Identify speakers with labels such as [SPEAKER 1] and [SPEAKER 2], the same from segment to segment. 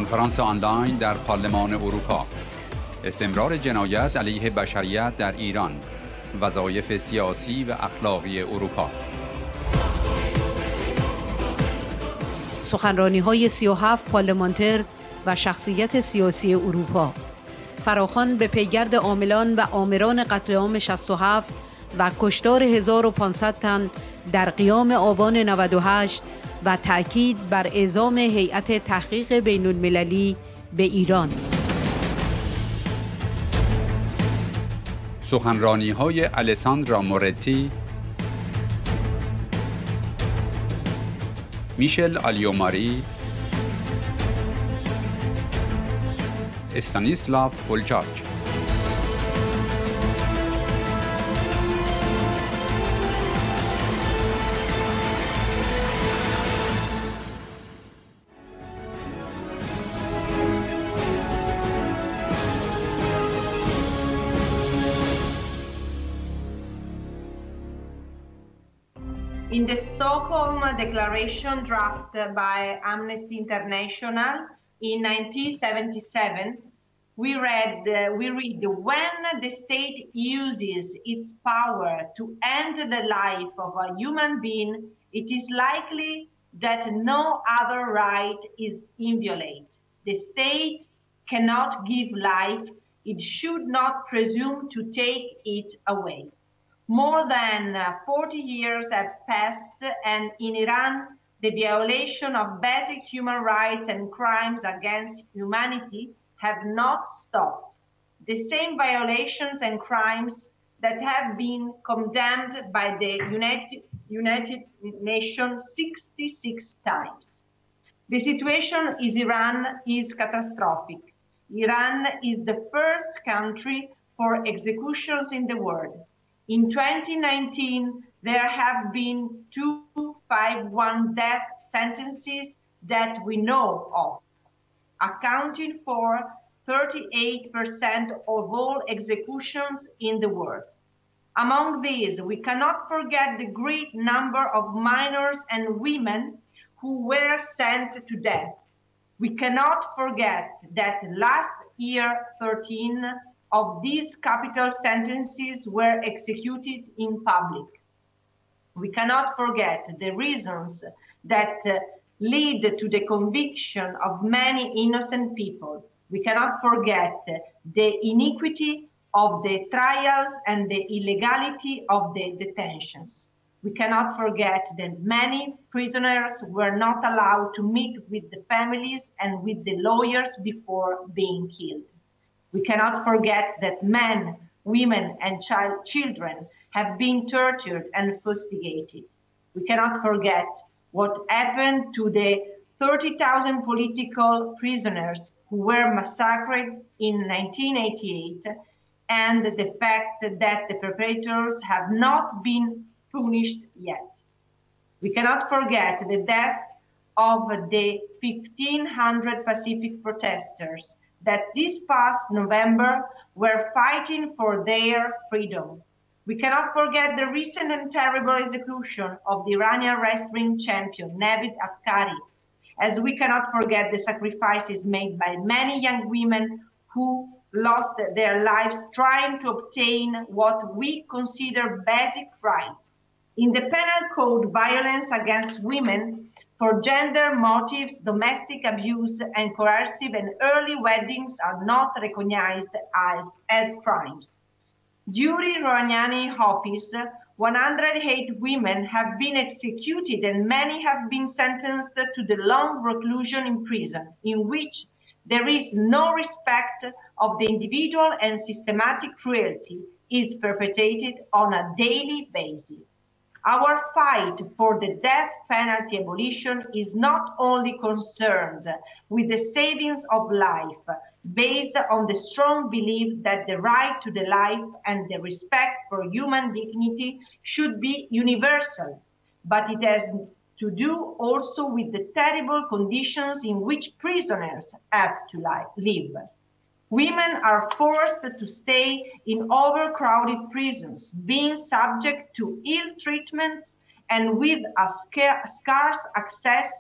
[SPEAKER 1] کنفرانس آنلاین در پارلمان اروپا. استمرار جنایت علیه بشریت در ایران. وظایف سیاسی و اخلاقی اروپا.
[SPEAKER 2] سخنرانیهای 37 پارلمانتر و شخصیت سیاسی اروپا. فراخوان به پیگرد عاملان و آمران قتل عام 67 و کشتار 1500 تن در قیام آبان 98 و تأکید بر اعزام هیئت تحقیق بین المللی به ایران.
[SPEAKER 1] سخنرانیهای الساندرا مورتی، میشل آلیوماری، استانیسلاف پولچاک.
[SPEAKER 3] In the Stockholm Declaration drafted by Amnesty International in 1977, we read, when the state uses its power to end the life of a human being, it is likely that no other right is inviolate. The state cannot give life, it should not presume to take it away. More than 40 years have passed, and in Iran, the violation of basic human rights and crimes against humanity have not stopped. The same violations and crimes that have been condemned by the United Nations 66 times. The situation in Iran is catastrophic. Iran is the first country for executions in the world. In 2019, there have been 251 death sentences that we know of, accounting for 38% of all executions in the world. Among these, we cannot forget the great number of minors and women who were sent to death. We cannot forget that last year, 13 of these capital sentences were executed in public. We cannot forget the reasons that lead to the conviction of many innocent people. We cannot forget the iniquity of the trials and the illegality of the detentions. We cannot forget that many prisoners were not allowed to meet with the families and with the lawyers before being killed. We cannot forget that men, women, and children have been tortured and fustigated. We cannot forget what happened to the 30,000 political prisoners who were massacred in 1988, and the fact that the perpetrators have not been punished yet. We cannot forget the death of the 1,500 Pacific protesters that this past November were fighting for their freedom. We cannot forget the recent and terrible execution of the Iranian wrestling champion, Navid Afkari, as we cannot forget the sacrifices made by many young women who lost their lives trying to obtain what we consider basic rights. In the penal code, violence against women for gender motives, domestic abuse, and coercive and early weddings are not recognized as crimes. During Rouhani's office, 108 women have been executed and many have been sentenced to the long reclusion in prison, in which there is no respect of the individual and systematic cruelty is perpetrated on a daily basis. Our fight for the death penalty abolition is not only concerned with the savings of life, based on the strong belief that the right to the life and the respect for human dignity should be universal, but it has to do also with the terrible conditions in which prisoners have to live. Women are forced to stay in overcrowded prisons, being subject to ill treatments and with a scarce access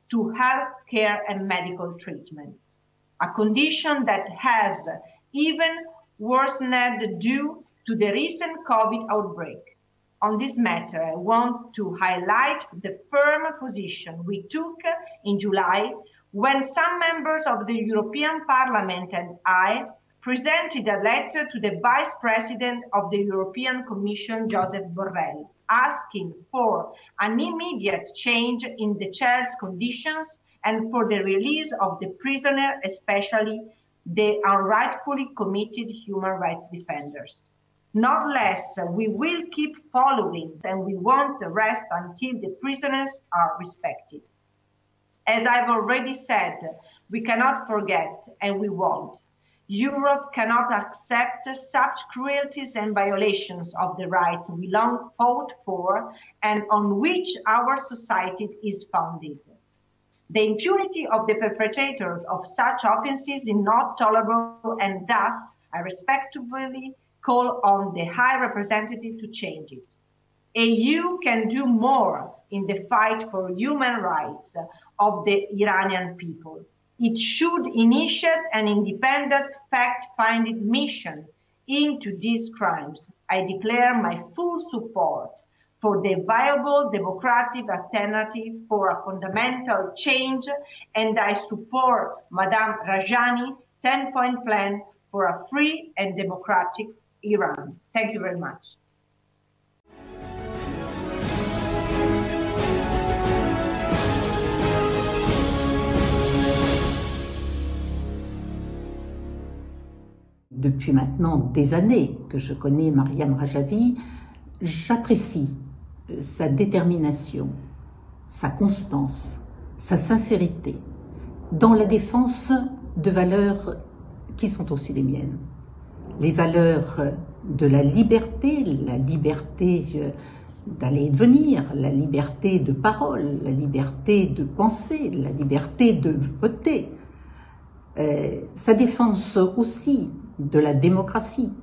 [SPEAKER 3] to health care and medical treatments. a condition that has even worsened due to the recent COVID outbreak. On this matter, I want to highlight the firm position we took in July when some members of the European Parliament and I presented a letter to the Vice President of the European Commission, Joseph Borrell, asking for an immediate change in the chair's conditions and for the release of the prisoner, especially the unrightfully committed human rights defenders. Not less, we will keep following and we won't rest until the prisoners are respected. As I've already said, we cannot forget and we won't. Europe cannot accept such cruelties and violations of the rights we long fought for and on which our society is founded. The impunity of the perpetrators of such offenses is not tolerable, and thus I respectfully call on the High Representative to change it. EU can do more in the fight for human rights of the Iranian people. It should initiate an independent fact-finding mission into these crimes. I declare my full support for the viable democratic alternative for a fundamental change, and I support Madame Rajani's 10-point plan for a free and democratic Iran. Thank you very much.
[SPEAKER 4] Depuis maintenant des années que je connais Mariam Rajavi, j'apprécie sa détermination, sa constance, sa sincérité dans la défense de valeurs qui sont aussi les miennes. Les valeurs de la liberté d'aller et de venir, la liberté de parole, la liberté de penser, la liberté de voter. Sa défense aussi de la démocratie,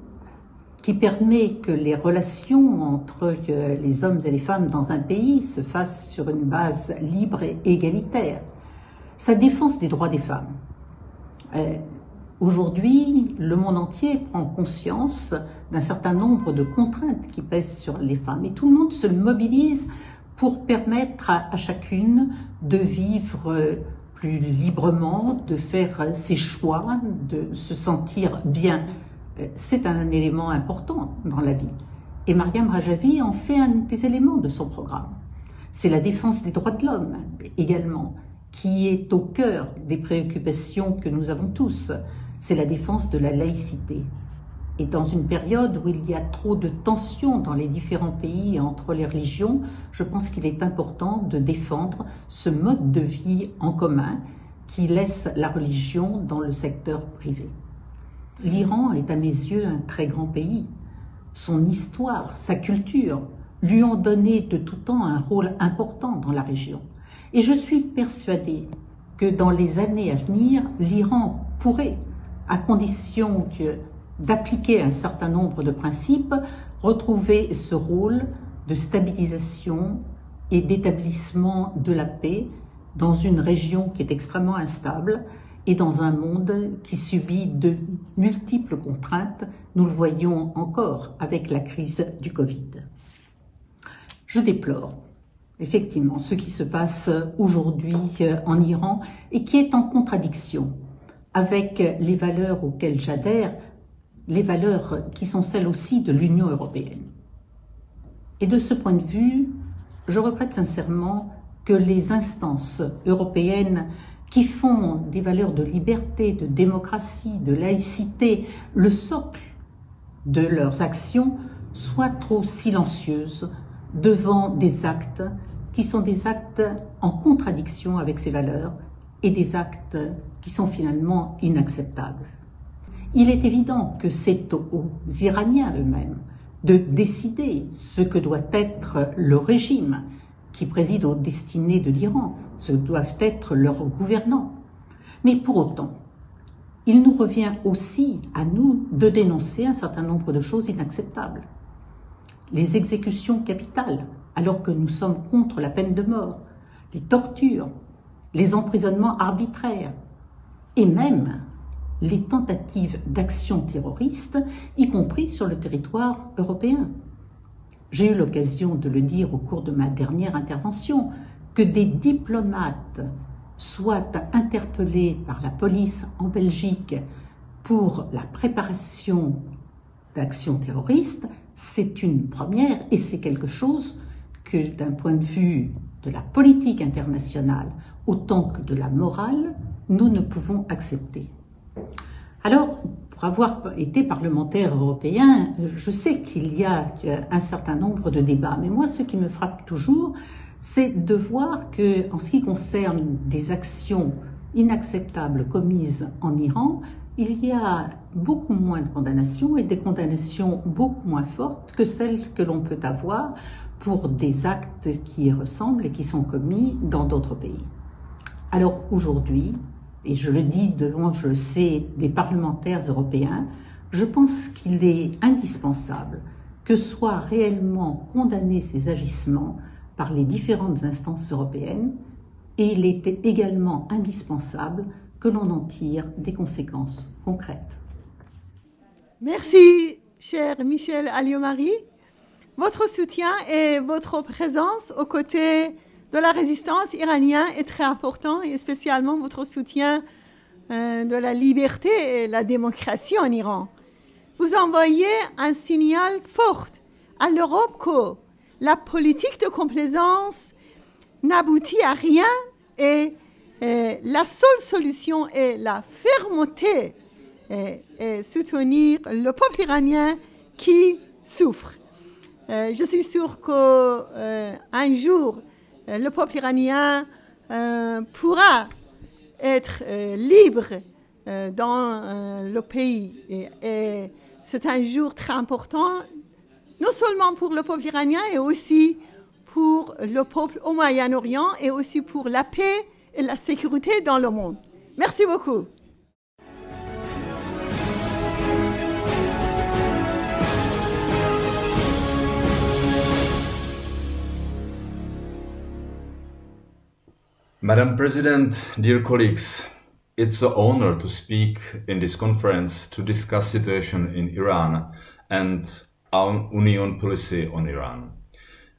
[SPEAKER 4] qui permet que les relations entre les hommes et les femmes dans un pays se fassent sur une base libre et égalitaire. Sa défense des droits des femmes. Aujourd'hui, le monde entier prend conscience d'un certain nombre de contraintes qui pèsent sur les femmes et tout le monde se mobilise pour permettre à chacune de vivre plus librement, de faire ses choix, de se sentir bien. C'est un élément important dans la vie. Et Mariam Rajavi en fait un des éléments de son programme. C'est la défense des droits de l'homme également, qui est au cœur des préoccupations que nous avons tous. C'est la défense de la laïcité. Et dans une période où il y a trop de tensions dans les différents pays entre les religions, je pense qu'il est important de défendre ce mode de vie en commun qui laisse la religion dans le secteur privé. L'Iran est à mes yeux un très grand pays. Son histoire, sa culture lui ont donné de tout temps un rôle important dans la région. Et je suis persuadée que dans les années à venir, l'Iran pourrait, à condition d'appliquer un certain nombre de principes, retrouver ce rôle de stabilisation et d'établissement de la paix dans une région qui est extrêmement instable et dans un monde qui subit de multiples contraintes. Nous le voyons encore avec la crise du Covid. Je déplore effectivement ce qui se passe aujourd'hui en Iran et qui est en contradiction avec les valeurs auxquelles j'adhère, les valeurs qui sont celles aussi de l'Union européenne. Et de ce point de vue, je regrette sincèrement que les instances européennes qui font des valeurs de liberté, de démocratie, de laïcité, le socle de leurs actions, soient trop silencieuses devant des actes qui sont des actes en contradiction avec ces valeurs et des actes qui sont finalement inacceptables. Il est évident que c'est aux Iraniens eux-mêmes de décider ce que doit être le régime qui préside aux destinées de l'Iran, ce que doivent être leurs gouvernants. Mais pour autant, il nous revient aussi à nous de dénoncer un certain nombre de choses inacceptables. Les exécutions capitales, alors que nous sommes contre la peine de mort, les tortures, les emprisonnements arbitraires, et même les tentatives d'action terroriste, y compris sur le territoire européen. J'ai eu l'occasion de le dire au cours de ma dernière intervention, que des diplomates soient interpellés par la police en Belgique pour la préparation d'actions terroristes, c'est une première et c'est quelque chose que d'un point de vue de la politique internationale autant que de la morale, nous ne pouvons accepter. Alors, pour avoir été parlementaire européen, je sais qu'il y a un certain nombre de débats, mais moi ce qui me frappe toujours, c'est de voir que, en ce qui concerne des actions inacceptables commises en Iran, il y a beaucoup moins de condamnations et des condamnations beaucoup moins fortes que celles que l'on peut avoir pour des actes qui y ressemblent et qui sont commis dans d'autres pays. Alors aujourd'hui, et je le dis devant, je le sais, des parlementaires européens, je pense qu'il est indispensable que soient réellement condamnés ces agissements par les différentes instances européennes, et il est également indispensable que l'on en tire des conséquences concrètes.
[SPEAKER 5] Merci, cher Michel Alliot-Marie. Votre soutien et votre présence aux côtés de la résistance iranienne est très important, et spécialement votre soutien de la liberté et la démocratie en Iran. Vous envoyez un signal fort à l'Europe que la politique de complaisance n'aboutit à rien et la seule solution est la fermeté et soutenir le peuple iranien qui souffre. Je suis sûre qu'un jour, le peuple iranien pourra être libre dans le pays. Et c'est un jour très important, non seulement pour le peuple iranien, et aussi pour le peuple au Moyen-Orient, et aussi pour la paix et la sécurité dans le monde. Merci beaucoup.
[SPEAKER 6] Madam President, dear colleagues, it's an honor to speak in this conference to discuss situation in Iran and our Union policy on Iran.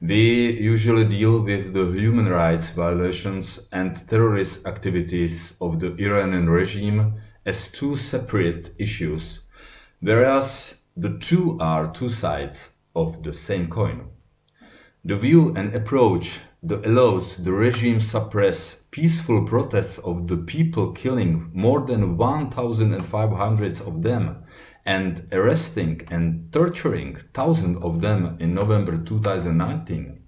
[SPEAKER 6] We usually deal with the human rights violations and terrorist activities of the Iranian regime as two separate issues, whereas the two are two sides of the same coin. The view and approach that allows the regime suppress peaceful protests of the people, killing more than 1,500 of them and arresting and torturing thousands of them in November 2019,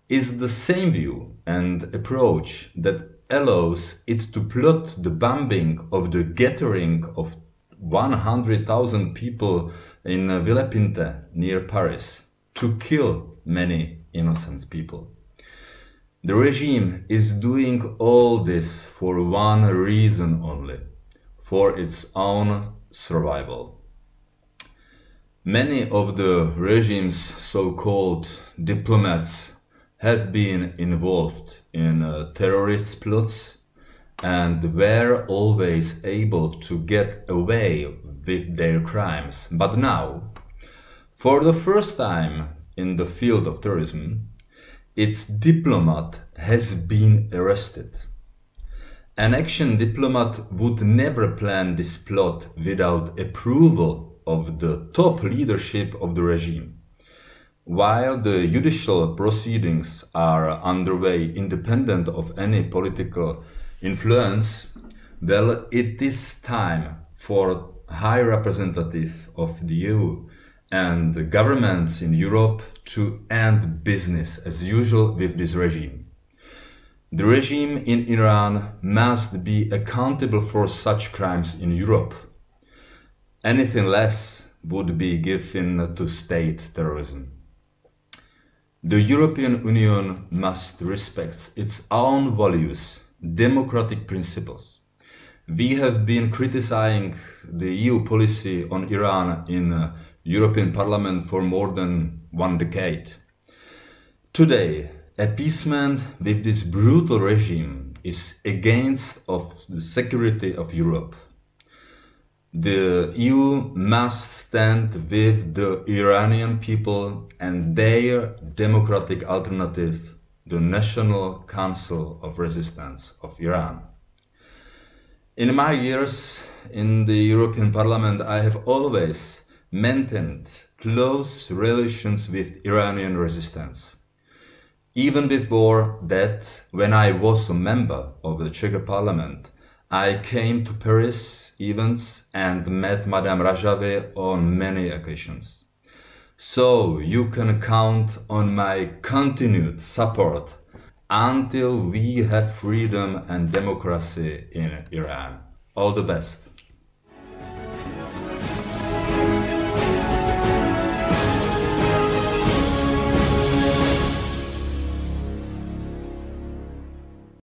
[SPEAKER 6] is the same view and approach that allows it to plot the bombing of the gathering of 100,000 people in Villepinte near Paris to kill many innocent people. The regime is doing all this for one reason only, for its own survival. Many of the regime's so-called diplomats have been involved in terrorist plots and were always able to get away with their crimes. But now, for the first time in the field of terrorism, its diplomat has been arrested. An action diplomat would never plan this plot without approval of the top leadership of the regime. While the judicial proceedings are underway independent of any political influence, well, it is time for High Representative of the EU and the governments in Europe to end business as usual with this regime. The regime in Iran must be accountable for such crimes in Europe. Anything less would be given to state terrorism. The European Union must respect its own values, democratic principles. We have been criticizing the EU policy on Iran in European Parliament for more than 1 decade. Today, appeasement with this brutal regime is against of the security of Europe. The EU must stand with the Iranian people and their democratic alternative, the National Council of Resistance of Iran. In my years in the European Parliament, I have always maintained close relations with Iranian resistance. Even before that, when I was a member of the Czech Parliament, I came to Paris events and met Madame Rajave on many occasions. So you can count on my continued support until we have freedom and democracy in Iran. All the best.